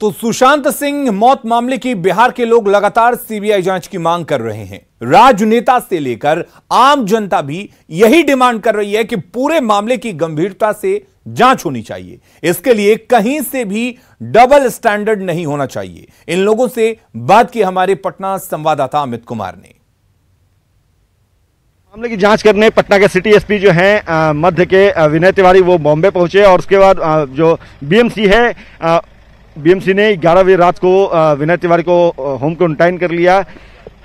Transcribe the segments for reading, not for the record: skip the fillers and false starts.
तो सुशांत सिंह मौत मामले की बिहार के लोग लगातार सीबीआई जांच की मांग कर रहे हैं। राजनेता से लेकर आम जनता भी यही डिमांड कर रही है कि पूरे मामले की गंभीरता से जांच होनी चाहिए। इसके लिए कहीं से भी डबल स्टैंडर्ड नहीं होना चाहिए। इन लोगों से बात की हमारे पटना संवाददाता अमित कुमार ने। मामले की जांच करने पटना के सिटी एसपी जो हैं मध्य के विनय तिवारी वो बॉम्बे पहुंचे और उसके बाद जो बीएमसी है बीएमसी ने 11 बजे रात को विनय तिवारी को होम क्वारंटाइन कर लिया।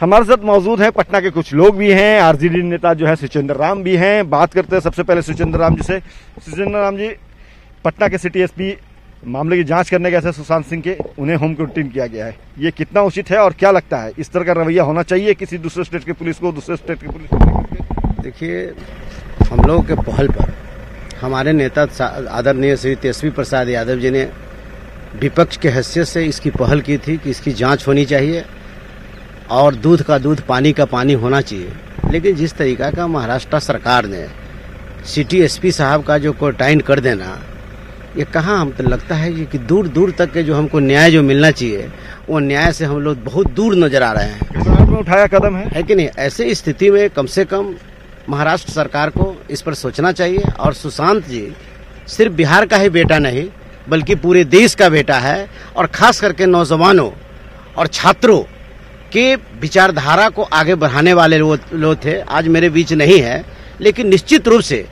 हमारे साथ मौजूद हैं पटना के कुछ लोग भी हैं, आरजेडी नेता जो है सुचेंद्र राम भी हैं। बात करते हैं सबसे पहले सुचेंद्र राम जी से। सुचेंद्र राम जी, पटना के सिटी एसपी मामले की जांच करने गए थे सुशांत सिंह के, उन्हें होम क्वारंटाइन किया गया है, ये कितना उचित है और क्या लगता है इस तरह का रवैया होना चाहिए किसी दूसरे स्टेट की पुलिस को दूसरे स्टेट की पुलिस को? देखिए, हम लोगों के पहल पर हमारे नेता आदरणीय श्री तेजस्वी प्रसाद यादव जी ने विपक्ष के हैसियत से इसकी पहल की थी कि इसकी जांच होनी चाहिए और दूध का दूध पानी का पानी होना चाहिए। लेकिन जिस तरीका का महाराष्ट्र सरकार ने सिटी एसपी साहब का जो क्वारंटाइन कर देना, ये कहाँ हम तो लगता है कि दूर दूर तक के जो हमको न्याय जो मिलना चाहिए वो न्याय से हम लोग बहुत दूर नजर आ रहे हैं। में उठाया कदम है कि नहीं? ऐसे स्थिति में कम से कम महाराष्ट्र सरकार को इस पर सोचना चाहिए। और सुशांत जी सिर्फ बिहार का ही बेटा नहीं बल्कि पूरे देश का बेटा है और खास करके नौजवानों और छात्रों के विचारधारा को आगे बढ़ाने वाले लोग थे। आज मेरे बीच नहीं है, लेकिन निश्चित रूप से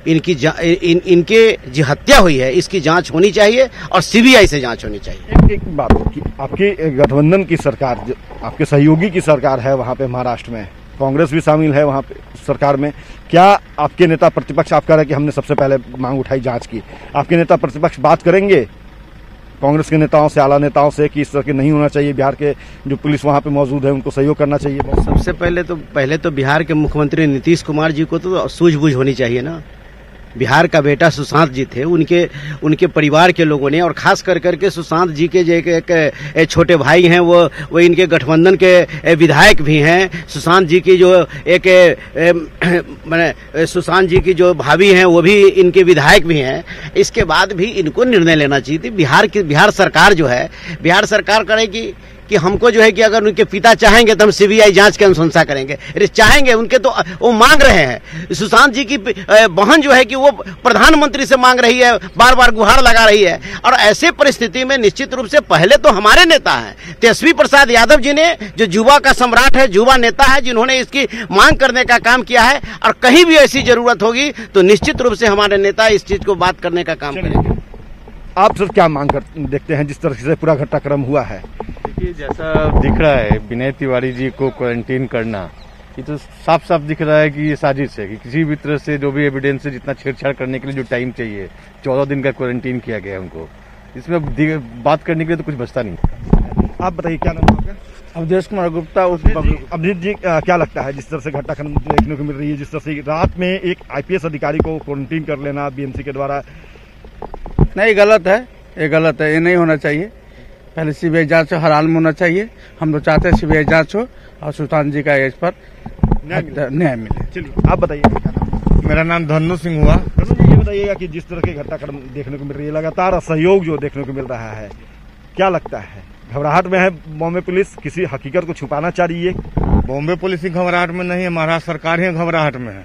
इनके जो हत्या हुई है इसकी जांच होनी चाहिए और सीबीआई से जांच होनी चाहिए। एक बात, आपकी गठबंधन की सरकार, आपके सहयोगी की सरकार है वहाँ पे महाराष्ट्र में, कांग्रेस भी शामिल है वहाँ पे सरकार में। क्या आपके नेता प्रतिपक्ष, आप कह रहे हैं कि हमने सबसे पहले मांग उठाई जांच की, आपके नेता प्रतिपक्ष बात करेंगे कांग्रेस के नेताओं से, आला नेताओं से कि इस तरह के नहीं होना चाहिए, बिहार के जो पुलिस वहाँ पे मौजूद है उनको सहयोग करना चाहिए? सबसे पहले तो बिहार के मुख्यमंत्री नीतीश कुमार जी को तो सूझबूझ होनी चाहिए ना। बिहार का बेटा सुशांत जी थे, उनके परिवार के लोगों ने, और खास करके सुशांत जी के जो एक छोटे भाई हैं वो इनके गठबंधन के विधायक भी हैं। सुशांत जी की जो सुशांत जी की जो भाभी हैं वो भी इनके विधायक भी हैं। इसके बाद भी इनको निर्णय लेना चाहिए थी। बिहार सरकार जो है, बिहार सरकार करेगी कि हमको जो है कि अगर उनके पिता चाहेंगे तो हम सीबीआई जांच की अनुशंसा करेंगे, चाहेंगे उनके तो वो मांग रहे हैं। सुशांत जी की बहन जो है कि वो प्रधानमंत्री से मांग रही है, बार बार गुहार लगा रही है। और ऐसे परिस्थिति में निश्चित रूप से पहले तो हमारे नेता हैं तेजस्वी प्रसाद यादव जी ने, जो युवा का सम्राट है, युवा नेता है, जिन्होंने इसकी मांग करने का काम किया है। और कहीं भी ऐसी जरूरत होगी तो निश्चित रूप से हमारे नेता इस चीज को बात करने का काम करेंगे। आप सर क्या मांग कर देखते हैं जिस तरह से पूरा घटनाक्रम हुआ है? देखिए, जैसा दिख रहा है विनय तिवारी जी को क्वारंटीन करना, ये तो साफ साफ दिख रहा है कि ये साजिश है कि किसी भी तरह से जो भी एविडेंस है, जितना छेड़छाड़ करने के लिए जो टाइम चाहिए, 14 दिन का क्वारंटीन किया गया है उनको, इसमें बात करने के लिए तो कुछ बचता नहीं। आप बताइए क्या नाम है? अवधेश कुमार गुप्ता। अभिजीत जी, क्या लगता है जिस तरह से घटनाक्रम देखने को मिल रही है, जिस तरह से रात में एक आईपीएस अधिकारी को क्वारंटीन कर लेना बीएमसी के द्वारा? नहीं, गलत है, ये गलत है, ये नहीं होना चाहिए। पहले सीबीआई जांच हर हाल में होना चाहिए। हम लोग चाहते हैं सीबीआई जांच हो और सुशांत जी का इस पर न्याय मिले। चलिए, आप बताइए। मेरा नाम धन्नू सिंह हुआ। धन्नू जी, ये बताइएगा कि जिस तरह के घटनाक्रम देखने को मिल रही है, लगातार असहयोग जो देखने को मिल रहा है, क्या लगता है घबराहट में है बॉम्बे पुलिस, किसी हकीकत को छुपाना चाह रही है? बॉम्बे पुलिस ही घबराहट में नहीं है, महाराष्ट्र सरकार ही घबराहट में है।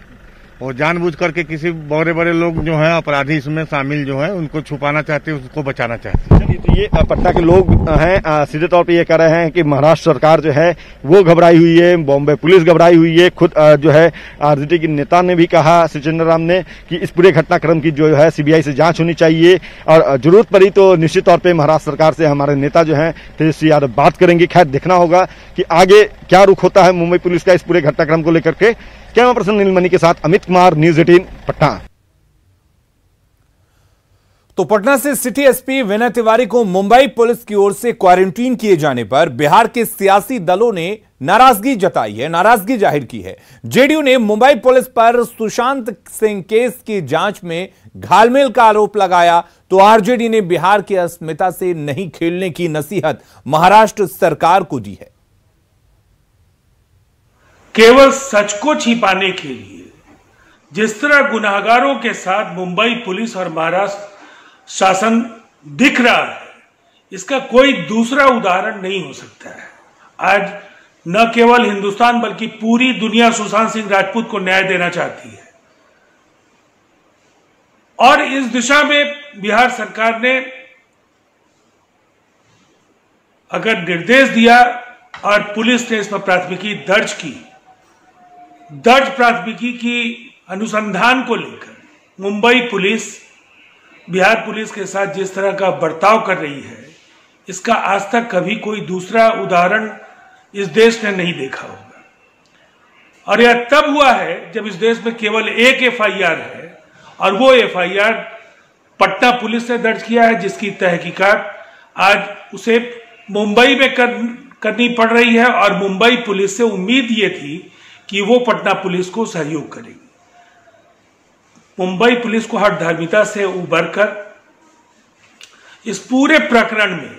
और जानबूझ करके किसी बड़े बड़े लोग जो हैं अपराधी इसमें शामिल जो हैं उनको छुपाना चाहते हैं, उसको बचाना चाहते हैं। चलिए, तो ये पटना के लोग हैं सीधे तौर पे ये कह रहे हैं कि महाराष्ट्र सरकार जो है वो घबराई हुई है, बॉम्बे पुलिस घबराई हुई है। खुद जो है आरजेडी के नेता ने भी कहा, सुचेंद्र राम ने, कि इस पूरे घटनाक्रम की जो है सीबीआई से जांच होनी चाहिए और जरूरत पड़ी तो निश्चित तौर पर महाराष्ट्र सरकार से हमारे नेता जो है तेजस्वी यादव बात करेंगे। खैर, देखना होगा कि आगे क्या रुख होता है मुंबई पुलिस का इस पूरे घटनाक्रम को लेकर के। कैमरा पर्सन नीलमणि के साथ अमित कुमार, न्यूज़ 18 पटना। तो पटना से सिटी एसपी विनय तिवारी को मुंबई पुलिस की ओर से क्वारंटीन किए जाने पर बिहार के सियासी दलों ने नाराजगी जताई है, नाराजगी जाहिर की है। जेडीयू ने मुंबई पुलिस पर सुशांत सिंह केस की जांच में घालमेल का आरोप लगाया, तो आरजेडी ने बिहार की अस्मिता से नहीं खेलने की नसीहत महाराष्ट्र सरकार को दी है। केवल सच को छिपाने के लिए जिस तरह गुनाहगारों के साथ मुंबई पुलिस और महाराष्ट्र शासन दिख रहा है, इसका कोई दूसरा उदाहरण नहीं हो सकता है। आज न केवल हिंदुस्तान बल्कि पूरी दुनिया सुशांत सिंह राजपूत को न्याय देना चाहती है और इस दिशा में बिहार सरकार ने अगर निर्देश दिया और पुलिस ने इस पर प्राथमिकी दर्ज की, प्राथमिकी की अनुसंधान को लेकर मुंबई पुलिस बिहार पुलिस के साथ जिस तरह का बर्ताव कर रही है, इसका आज तक कभी कोई दूसरा उदाहरण इस देश ने नहीं देखा होगा। और यह तब हुआ है जब इस देश में केवल एक एफआईआर है और वो एफआईआर पटना पुलिस ने दर्ज किया है, जिसकी तहकीकात आज उसे मुंबई में करनी पड़ रही है और मुंबई पुलिस से उम्मीद ये थी कि वो पटना पुलिस को सहयोग करेगी। मुंबई पुलिस को हर धार्मिकता से उबरकर इस पूरे प्रकरण में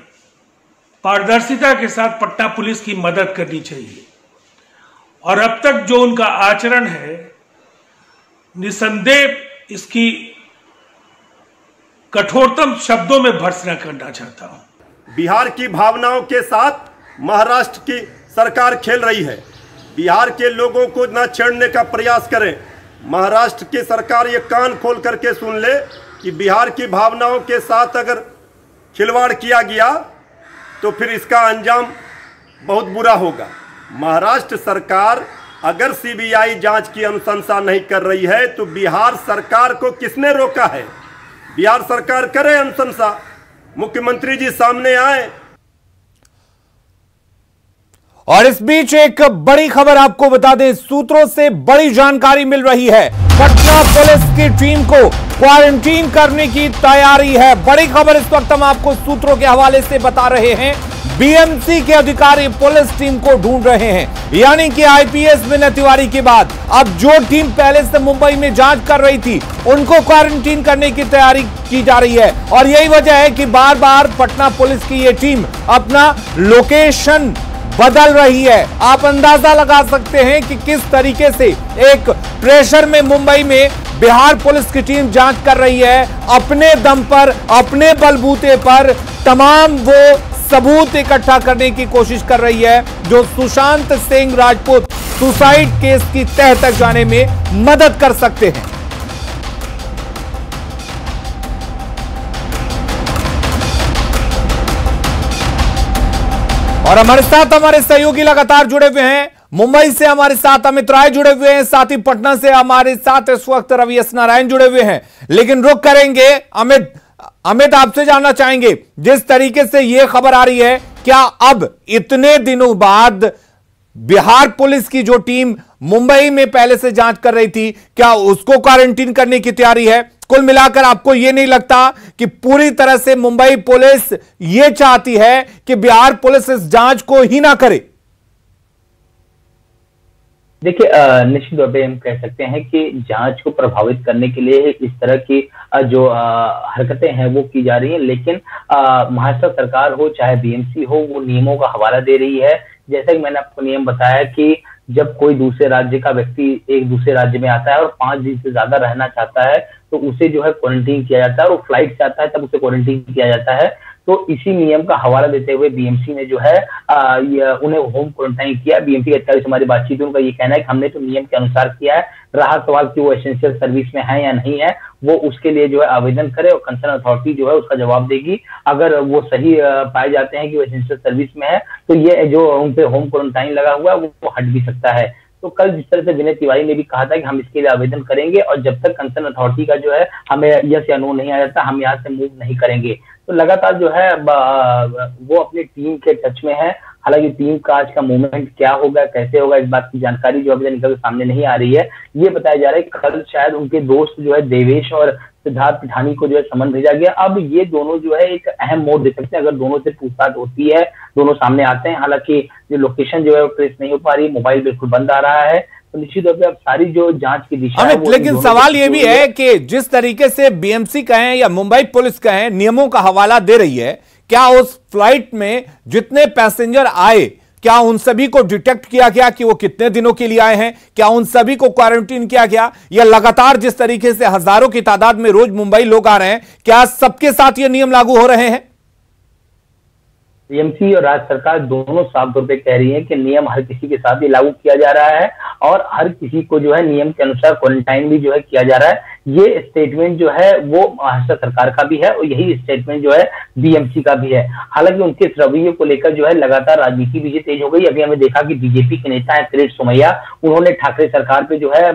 पारदर्शिता के साथ पटना पुलिस की मदद करनी चाहिए और अब तक जो उनका आचरण है, निसंदेह इसकी कठोरतम शब्दों में भर्त्सना करना चाहता हूं। बिहार की भावनाओं के साथ महाराष्ट्र की सरकार खेल रही है। बिहार के लोगों को न छेड़ने का प्रयास करें। महाराष्ट्र की सरकार ये कान खोल करके सुन ले कि बिहार की भावनाओं के साथ अगर खिलवाड़ किया गया तो फिर इसका अंजाम बहुत बुरा होगा। महाराष्ट्र सरकार अगर सीबीआई जांच की अनुशंसा नहीं कर रही है तो बिहार सरकार को किसने रोका है? बिहार सरकार करे अनुशंसा, मुख्यमंत्री जी सामने आए। और इस बीच एक बड़ी खबर आपको बता दें, सूत्रों से बड़ी जानकारी मिल रही है। पटना पुलिस की टीम को क्वारंटीन करने की तैयारी है। बड़ी खबर इस वक्त हम आपको सूत्रों के हवाले से बता रहे हैं। बीएमसी के अधिकारी पुलिस टीम को ढूंढ रहे हैं, यानी कि आईपीएस विनय तिवारी के बाद अब जो टीम पहले से मुंबई में जांच कर रही थी उनको क्वारंटीन करने की तैयारी की जा रही है। और यही वजह है कि बार बार पटना पुलिस की यह टीम अपना लोकेशन बदल रही है। आप अंदाजा लगा सकते हैं कि किस तरीके से एक प्रेशर में मुंबई में बिहार पुलिस की टीम जांच कर रही है। अपने दम पर, अपने बलबूते पर तमाम वो सबूत इकट्ठा करने की कोशिश कर रही है जो सुशांत सिंह राजपूत सुसाइड केस की तह तक जाने में मदद कर सकते हैं। और हमारे साथ हमारे सहयोगी लगातार जुड़े हुए हैं। मुंबई से हमारे साथ अमित राय जुड़े हुए हैं, साथ ही पटना से हमारे साथ इस वक्त रवि एस नारायण जुड़े हुए हैं। लेकिन रुक करेंगे अमित आपसे जानना चाहेंगे, जिस तरीके से यह खबर आ रही है, क्या अब इतने दिनों बाद बिहार पुलिस की जो टीम मुंबई में पहले से जांच कर रही थी, क्या उसको क्वारंटीन करने की तैयारी है? कुल मिलाकर आपको यह नहीं लगता कि पूरी तरह से मुंबई पुलिस यह चाहती है कि बिहार पुलिस इस जांच को ही ना करे? देखिए, निश्चित तौर पे हम कह सकते हैं कि जांच को प्रभावित करने के लिए इस तरह की जो हरकतें हैं वो की जा रही हैं। लेकिन महाराष्ट्र सरकार हो चाहे बीएमसी हो, वो नियमों का हवाला दे रही है। जैसा कि मैंने आपको नियम बताया कि जब कोई दूसरे राज्य का व्यक्ति एक दूसरे राज्य में आता है और 5 दिन से ज्यादा रहना चाहता है तो उसे जो है क्वारंटीन किया जाता है, और वो फ्लाइट से आता है तब उसे क्वारंटीन किया जाता है। तो इसी नियम का हवाला देते हुए बीएमसी ने जो है उन्हें होम क्वारंटाइन किया। बीएमसी के अधिकारी से हमारी बातचीत में उनका ये कहना है कि हमने तो नियम के अनुसार किया है। रहा सवाल कि वो एसेंशियल सर्विस में है या नहीं है, वो उसके लिए जो है आवेदन करे और कंसर्न अथॉरिटी जो है उसका जवाब देगी। अगर वो सही पाए जाते हैं कि वो एसेंशियल सर्विस में है तो ये जो उन पे होम क्वारंटाइन लगा हुआ है वो हट भी सकता है। तो कल जिस तरह से विनय तिवारी ने भी कहा था कि हम इसके लिए आवेदन करेंगे और जब तक कंसर्न अथॉरिटी का जो है हमें यस या नो नहीं आ जाता, हम यहाँ से मूव नहीं करेंगे। तो लगातार जो है वो अपनी टीम के टच में है। हालांकि टीम का आज का मूवमेंट क्या होगा, कैसे होगा, इस बात की जानकारी जो अभी निकल सामने नहीं आ रही है। ये बताया जा रहा है कल शायद उनके दोस्त जो है देवेश और सिद्धार्थ पिठानी को जो है समन भेजा गया। अब ये दोनों जो है एक अहम मोड़ दे सकते हैं अगर दोनों से पूछताछ होती है, दोनों सामने आते हैं। हालांकि जो लोकेशन जो है वो ट्रेस नहीं हो पा रही, मोबाइल बिल्कुल बंद आ रहा है। तो निश्चित तौर पे अब सारी जो जांच की दिशा है, लेकिन सवाल ये भी है कि जिस तरीके से बीएमसी कहें या मुंबई पुलिस कहें नियमों का हवाला दे रही है, क्या उस फ्लाइट में जितने पैसेंजर आए क्या उन सभी को डिटेक्ट किया गया कि वो कितने दिनों के लिए आए हैं? क्या उन सभी को क्वारंटीन किया गया? या लगातार जिस तरीके से हजारों की तादाद में रोज मुंबई लोग आ रहे हैं, क्या सबके साथ ये नियम लागू हो रहे हैं? बीएमसी और राज्य सरकार दोनों साफ तौर पे कह रही है कि नियम हर किसी के साथ ही लागू किया जा रहा है और हर किसी को जो है नियम के अनुसार क्वारंटाइन भी जो है किया जा रहा है। ये स्टेटमेंट जो है वो महाराष्ट्र सरकार का भी है और यही स्टेटमेंट जो है बीएमसी का भी है। हालांकि उनके इस रवैये को लेकर जो है लगातार राजनीति भी तेज हो गई। अभी हमें देखा कि बीजेपी के नेता है किरीट सोमैया, उन्होंने ठाकरे सरकार पे जो है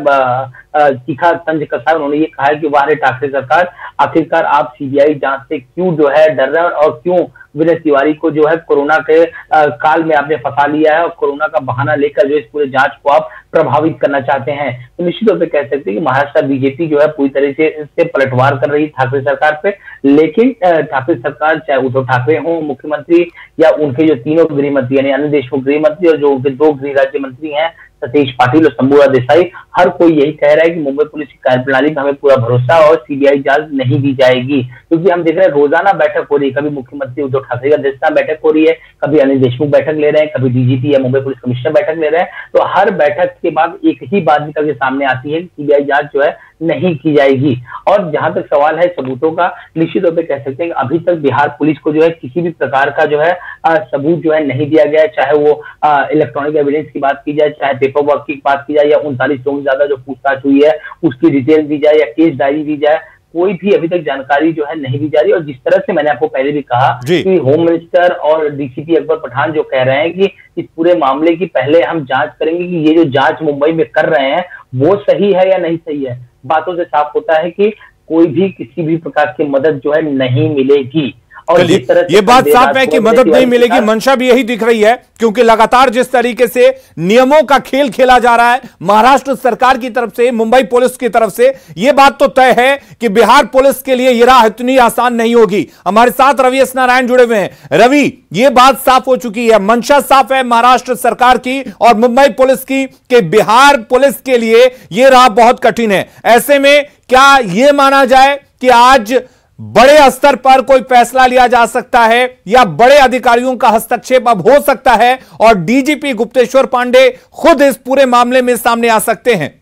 तीखा तंज कसा। उन्होंने ये कहा है कि वाह ठाकरे सरकार, आखिरकार आप सीबीआई जांच से क्यों जो है डर रहे हैं और क्यों विनय तिवारी को जो है कोरोना के काल में आपने फंसा लिया है और कोरोना का बहाना लेकर जो इस पूरे जांच को आप प्रभावित करना चाहते हैं। तो निश्चित तौर पर कह सकते हैं कि महाराष्ट्र बीजेपी जो है पूरी तरह से इससे पलटवार कर रही है ठाकरे सरकार पे। लेकिन ठाकरे सरकार, चाहे उद्धव ठाकरे हो मुख्यमंत्री या उनके जो तीनों गृह मंत्री यानी अनिल देशमुख गृह मंत्री और जो उनके दो गृह राज्य मंत्री हैं सतीश पाटिल और शंभूराज देसाई, हर कोई यही कह रहा है कि मुंबई पुलिस की कार्यप्रणाली पर हमें पूरा भरोसा और सीबीआई जांच नहीं दी जाएगी। क्योंकि हम देख रहे हैं रोजाना बैठक हो रही है, कभी मुख्यमंत्री उद्धव ठाकरे की अध्यक्षता बैठक हो रही है, कभी अनिल देशमुख बैठक ले रहे हैं, कभी डीजीपी या मुंबई पुलिस कमिश्नर बैठक ले रहे हैं। तो हर बैठक के बाद एक ही बात निकल के सामने आती है कि सीबीआई जांच जो है नहीं की जाएगी। और जहां तक सवाल है सबूतों का, निश्चित तौर पर कह सकते हैं कि अभी तक बिहार पुलिस को जो है किसी भी प्रकार का जो है सबूत जो है नहीं दिया गया है। चाहे वो इलेक्ट्रॉनिक एविडेंस की बात की जाए, चाहे पेपर वर्क की बात की जाए या 39 लोगों से ज्यादा जो पूछताछ हुई है उसकी डिटेल दी जाए या केस डायरी दी जाए, कोई भी अभी तक जानकारी जो है नहीं दी जा रही। और जिस तरह से मैंने आपको पहले भी कहा कि होम मिनिस्टर और डीसीपी अकबर पठान जो कह रहे हैं कि इस पूरे मामले की पहले हम जांच करेंगे कि ये जो जांच मुंबई में कर रहे हैं वो सही है या नहीं सही है। बातों से साफ होता है कि कोई भी किसी भी प्रकार की मदद जो है नहीं मिलेगी। और ये बात साफ है कि मदद नहीं मिलेगी, मंशा भी यही दिख रही है, क्योंकि लगातार जिस तरीके से नियमों का खेल खेला जा रहा है महाराष्ट्र सरकार की तरफ से, मुंबई पुलिस की तरफ से, यह बात तो तय है कि बिहार पुलिस के लिए यह राह इतनी आसान नहीं होगी। हमारे साथ रवि एस नारायण जुड़े हुए हैं। रवि, यह बात साफ हो चुकी है, मंशा साफ है महाराष्ट्र सरकार की और मुंबई पुलिस की कि बिहार पुलिस के लिए यह राह बहुत कठिन है। ऐसे में क्या यह माना जाए कि आज बड़े स्तर पर कोई फैसला लिया जा सकता है या बड़े अधिकारियों का हस्तक्षेप अब हो सकता है और डीजीपी गुप्तेश्वर पांडे खुद इस पूरे मामले में सामने आ सकते हैं?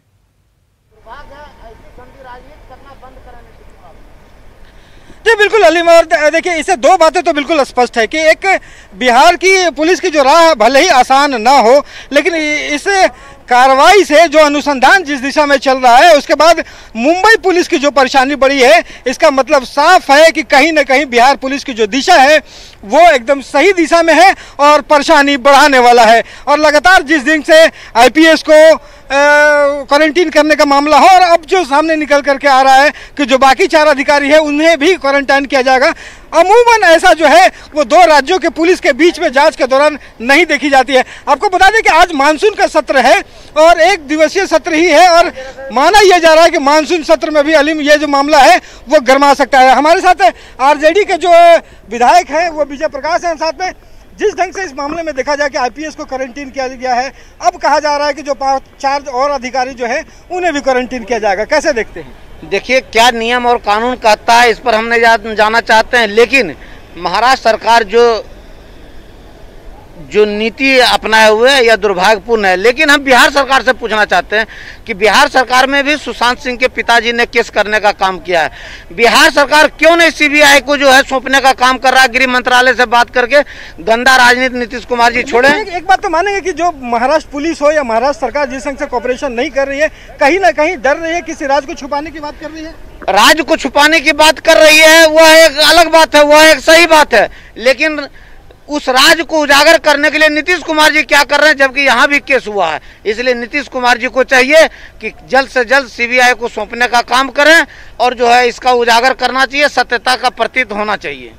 जी बिल्कुल अलीम, और देखिए इससे दो बातें तो बिल्कुल स्पष्ट है कि एक, बिहार की पुलिस की जो राह भले ही आसान ना हो, लेकिन इस कार्रवाई से जो अनुसंधान जिस दिशा में चल रहा है उसके बाद मुंबई पुलिस की जो परेशानी बढ़ी है, इसका मतलब साफ है कि कहीं ना कहीं बिहार पुलिस की जो दिशा है वो एकदम सही दिशा में है और परेशानी बढ़ाने वाला है। और लगातार जिस दिन से आईपीएस को क्वारंटीन करने का मामला हो और अब जो सामने निकल करके आ रहा है कि जो बाकी 4 अधिकारी है उन्हें भी क्वारंटाइन किया जाएगा, अमूमन ऐसा जो है वो 2 राज्यों के पुलिस के बीच में जांच के दौरान नहीं देखी जाती है। आपको बता दें कि आज मानसून का सत्र है और 1 दिवसीय सत्र ही है और माना यह जा रहा है कि मानसून सत्र में भी अलीम ये जो मामला है वो गर्मा सकता है। हमारे साथ आरजेडी के जो विधायक हैं वो विजय प्रकाश हैं साथ में। जिस ढंग से इस मामले में देखा जाए कि आईपीएस को क्वारंटीन किया गया है, अब कहा जा रहा है कि जो 4 और अधिकारी जो है उन्हें भी क्वारंटीन किया जाएगा, कैसे देखते हैं? देखिए क्या नियम और कानून कहता है इस पर हमने जाना चाहते हैं, लेकिन महाराष्ट्र सरकार जो नीति अपनाए हुए है यह दुर्भाग्यपूर्ण है। लेकिन हम बिहार सरकार से पूछना चाहते हैं कि बिहार सरकार में भी सुशांत सिंह के पिताजी ने केस करने का काम किया है, बिहार सरकार क्यों नहीं सीबीआई को जो है सौंपने का काम कर रहा है? गृह मंत्रालय से बात करके गंदा राजनीति नीतीश कुमार जी छोड़े। एक बात तो मानेंगे कि जो महाराष्ट्र पुलिस हो या महाराष्ट्र सरकार जिस ढंग से कॉपरेशन नहीं कर रही है, कहीं ना कहीं डर रही है, किसी राज को छुपाने की बात कर रही है। राज्य को छुपाने की बात कर रही है वह एक अलग बात है, वह एक सही बात है, लेकिन उस राज को उजागर करने के लिए नीतीश कुमार जी क्या कर रहे हैं, जबकि यहाँ भी केस हुआ है। इसलिए नीतीश कुमार जी को चाहिए कि जल्द से जल्द सीबीआई को सौंपने का काम करें और जो है इसका उजागर करना चाहिए, सत्यता का प्रतीत होना चाहिए।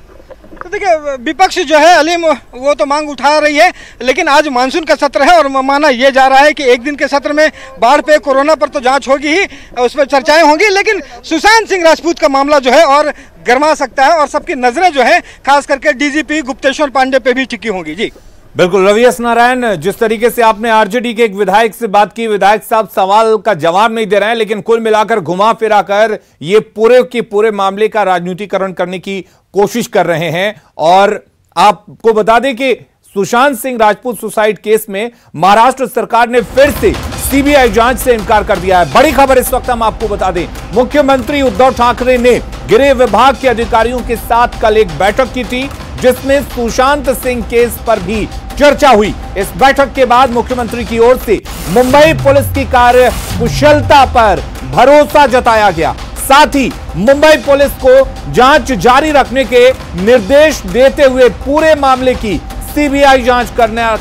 तो देखिए विपक्ष जो है अलीम वो तो मांग उठा रही है, लेकिन आज मानसून का सत्र है और माना यह जा रहा है कि एक दिन के सत्र में बाढ़ पे, कोरोना पर तो जांच होगी ही, उस पर चर्चाएं होंगी, लेकिन सुशांत सिंह राजपूत का मामला जो है और गर्मा सकता है और सबकी नजरें जो है खास करके डीजीपी गुप्तेश्वर पांडे पे भी टिकी होंगी। जी बिल्कुल रवि एस नारायण, जिस तरीके से आपने आरजेडी के एक विधायक से बात की, विधायक साहब सवाल का जवाब नहीं दे रहे हैं, लेकिन कुल मिलाकर घुमा फिरा कर ये पूरे के पूरे मामले का राजनीतिकरण करने की कोशिश कर रहे हैं। और आपको बता दें कि सुशांत सिंह राजपूत सुसाइड केस में महाराष्ट्र सरकार ने फिर से सीबीआई जांच से इनकार कर दिया है। बड़ी खबर इस वक्त हम आपको बता दें, मुख्यमंत्री उद्धव ठाकरे ने गृह विभाग के अधिकारियों के साथ कल एक बैठक की थी, जिसमें सुशांत सिंह केस पर भी चर्चा हुई। इस बैठक के बाद मुख्यमंत्री की ओर से मुंबई पुलिस की कार्य कुशलता पर भरोसा जताया गया। साथ ही मुंबई पुलिस को जांच जारी रखने के निर्देश देते हुए पूरे मामले की सीबीआई जांच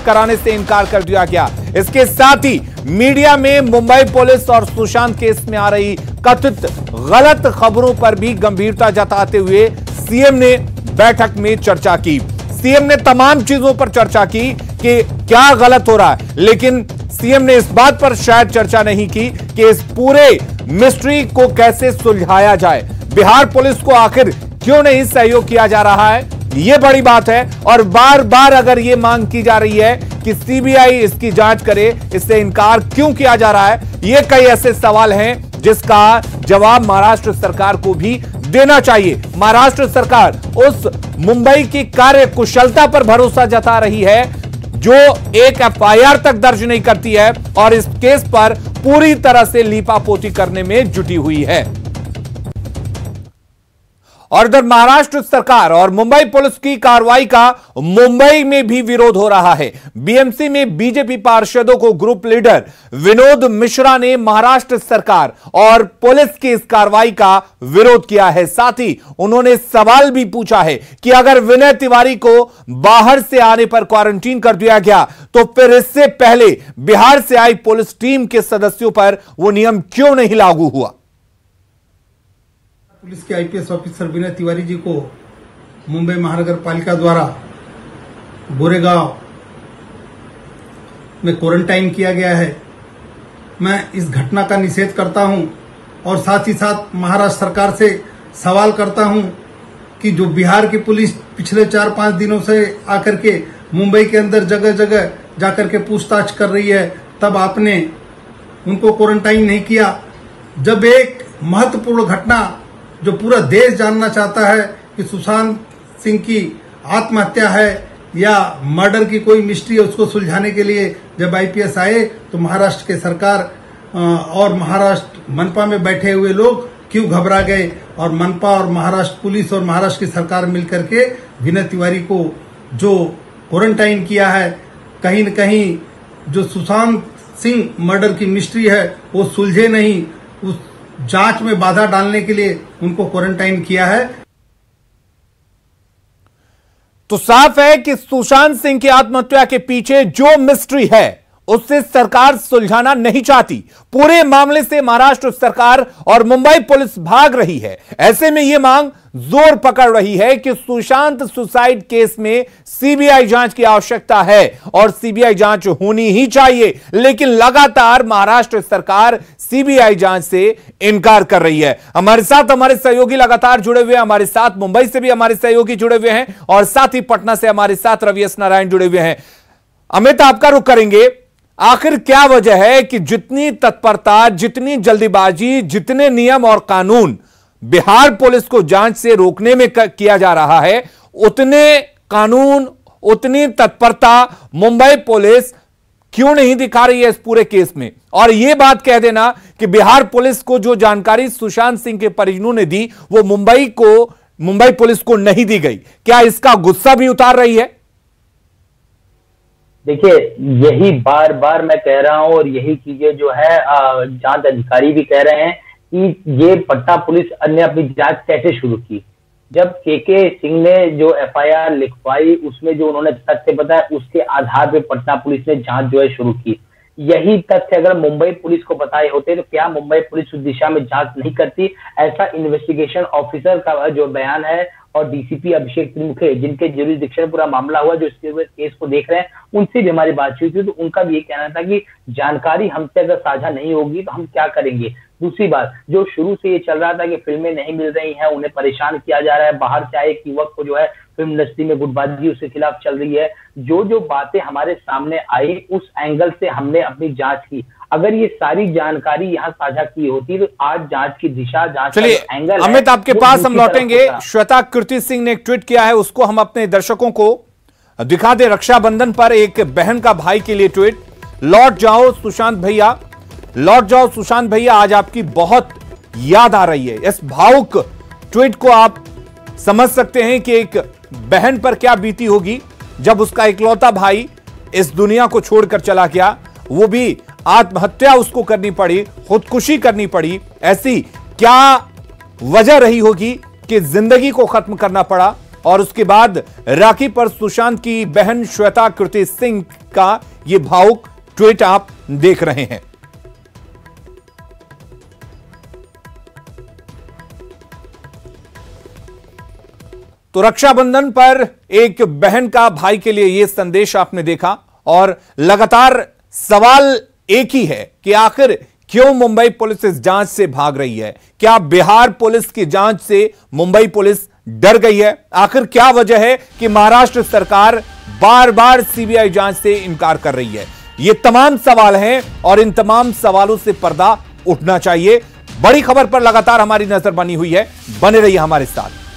कराने से इनकार कर दिया गया। इसके साथ ही मीडिया में मुंबई पुलिस और सुशांत केस में आ रही कथित गलत खबरों पर भी गंभीरता जताते हुए सीएम ने बैठक में चर्चा की। सीएम ने तमाम चीजों पर चर्चा की कि क्या गलत हो रहा है, लेकिन सीएम ने इस बात पर शायद चर्चा नहीं की कि इस पूरे मिस्ट्री को कैसे सुलझाया जाए। बिहार पुलिस को आखिर क्यों नहीं सहयोग किया जा रहा है, यह बड़ी बात है। और बार बार अगर यह मांग की जा रही है कि सीबीआई इसकी जांच करे, इससे इनकार क्यों किया जा रहा है, ये कई ऐसे सवाल हैं जिसका जवाब महाराष्ट्र सरकार को भी देना चाहिए। महाराष्ट्र सरकार उस मुंबई की कार्य कुशलता पर भरोसा जता रही है जो एक एफआईआर तक दर्ज नहीं करती है और इस केस पर पूरी तरह से लीपापोती करने में जुटी हुई है। और इधर महाराष्ट्र सरकार और मुंबई पुलिस की कार्रवाई का मुंबई में भी विरोध हो रहा है। बीएमसी में बीजेपी पार्षदों को ग्रुप लीडर विनोद मिश्रा ने महाराष्ट्र सरकार और पुलिस की इस कार्रवाई का विरोध किया है। साथ ही उन्होंने सवाल भी पूछा है कि अगर विनय तिवारी को बाहर से आने पर क्वारंटीन कर दिया गया तो फिर इससे पहले बिहार से आई पुलिस टीम के सदस्यों पर वो नियम क्यों नहीं लागू हुआ। पुलिस के आईपीएस ऑफिसर विनय तिवारी जी को मुंबई महानगर पालिका द्वारा गोरेगांव में क्वारंटाइन किया गया है। मैं इस घटना का निषेध करता हूं और साथ ही साथ महाराष्ट्र सरकार से सवाल करता हूं कि जो बिहार की पुलिस पिछले 4-5 दिनों से आकर के मुंबई के अंदर जगह जगह जाकर के पूछताछ कर रही है, तब आपने उनको क्वारंटाइन नहीं किया। जब एक महत्वपूर्ण घटना जो पूरा देश जानना चाहता है कि सुशांत सिंह की आत्महत्या है या मर्डर की कोई मिस्ट्री है, उसको सुलझाने के लिए जब आईपीएस आए तो महाराष्ट्र के सरकार और महाराष्ट्र मनपा में बैठे हुए लोग क्यों घबरा गए और मनपा और महाराष्ट्र पुलिस और महाराष्ट्र की सरकार मिलकर के विनय तिवारी को जो क्वारंटाइन किया है, कहीं न कहीं जो सुशांत सिंह मर्डर की मिस्ट्री है वो सुलझे नहीं, उस जांच में बाधा डालने के लिए उनको क्वारंटाइन किया है। तो साफ है कि सुशांत सिंह की आत्महत्या के पीछे जो मिस्ट्री है उससे सरकार सुलझाना नहीं चाहती। पूरे मामले से महाराष्ट्र सरकार और मुंबई पुलिस भाग रही है। ऐसे में यह मांग जोर पकड़ रही है कि सुशांत सुसाइड केस में सीबीआई जांच की आवश्यकता है और सीबीआई जांच होनी ही चाहिए, लेकिन लगातार महाराष्ट्र सरकार सीबीआई जांच से इनकार कर रही है। हमारे साथ हमारे सहयोगी लगातार जुड़े हुए हैं, हमारे साथ मुंबई से भी हमारे सहयोगी जुड़े हुए हैं और साथ ही पटना से हमारे साथ रवि एस नारायण जुड़े हुए हैं। अमित, आपका रुख करेंगे, आखिर क्या वजह है कि जितनी तत्परता, जितनी जल्दीबाजी, जितने नियम और कानून बिहार पुलिस को जांच से रोकने में किया जा रहा है, उतने कानून, उतनी तत्परता मुंबई पुलिस क्यों नहीं दिखा रही है इस पूरे केस में? और यह बात कह देना कि बिहार पुलिस को जो जानकारी सुशांत सिंह के परिजनों ने दी वो मुंबई पुलिस को नहीं दी गई, क्या इसका गुस्सा भी उतार रही है? देखिए, यही बार बार मैं कह रहा हूं और यही चीजें जो है जांच अधिकारी भी कह रहे हैं कि ये पटना पुलिस ने अपनी जांच कैसे शुरू की। जब के सिंह ने जो एफआईआर लिखवाई उसमें जो उन्होंने तथ्य बताया उसके आधार पर पटना पुलिस ने जांच जो है शुरू की। यही तथ्य अगर मुंबई पुलिस को बताए होते तो क्या मुंबई पुलिस उस दिशा में जांच नहीं करती? ऐसा इन्वेस्टिगेशन ऑफिसर का जो बयान है और डीसीपी अभिषेक त्रिमुखे जिनके ज्यूरिसडिक्शन पूरा मामला हुआ, जो इसके केस को देख रहे हैं, उनसे भी हमारी बातचीत हुई तो उनका भी ये कहना था कि जानकारी हमसे अगर साझा नहीं होगी तो हम क्या करेंगे। दूसरी बात, जो शुरू से ये चल रहा था कि फिल्में नहीं मिल रही हैं, उन्हें परेशान किया जा रहा है, बाहर से आए एक युवक को जो है फिल्म इंडस्ट्री में गुटबाजी उसके खिलाफ चल रही है, जो बातें हमारे सामने आई उस एंगल से हमने अपनी जांच की। अगर ये सारी जानकारी यहाँ साझा की होती तो आज जांच की दिशा, जांच का एंगल, अमित आपके पास हम लौटेंगे। श्वेता कीर्ति सिंह ने एक ट्वीट किया है, उसको हम अपने दर्शकों को दिखा दे। रक्षाबंधन पर एक बहन का भाई के लिए ट्वीट, लौट जाओ सुशांत भैया, लौट जाओ सुशांत भैया, आज आपकी बहुत याद आ रही है। इस भावुक ट्वीट को आप समझ सकते हैं कि एक बहन पर क्या बीती होगी जब उसका इकलौता भाई इस दुनिया को छोड़कर चला गया, वो भी आत्महत्या उसको करनी पड़ी, खुदकुशी करनी पड़ी। ऐसी क्या वजह रही होगी कि जिंदगी को खत्म करना पड़ा। और उसके बाद राखी पर सुशांत की बहन श्वेता कृति सिंह का यह भावुक ट्वीट आप देख रहे हैं। तो रक्षाबंधन पर एक बहन का भाई के लिए यह संदेश आपने देखा और लगातार सवाल एक ही है कि आखिर क्यों मुंबई पुलिस इस जांच से भाग रही है? क्या बिहार पुलिस की जांच से मुंबई पुलिस डर गई है? आखिर क्या वजह है कि महाराष्ट्र सरकार बार बार सीबीआई जांच से इनकार कर रही है? ये तमाम सवाल हैं और इन तमाम सवालों से पर्दा उठना चाहिए। बड़ी खबर पर लगातार हमारी नजर बनी हुई है, बने रहिए हमारे साथ।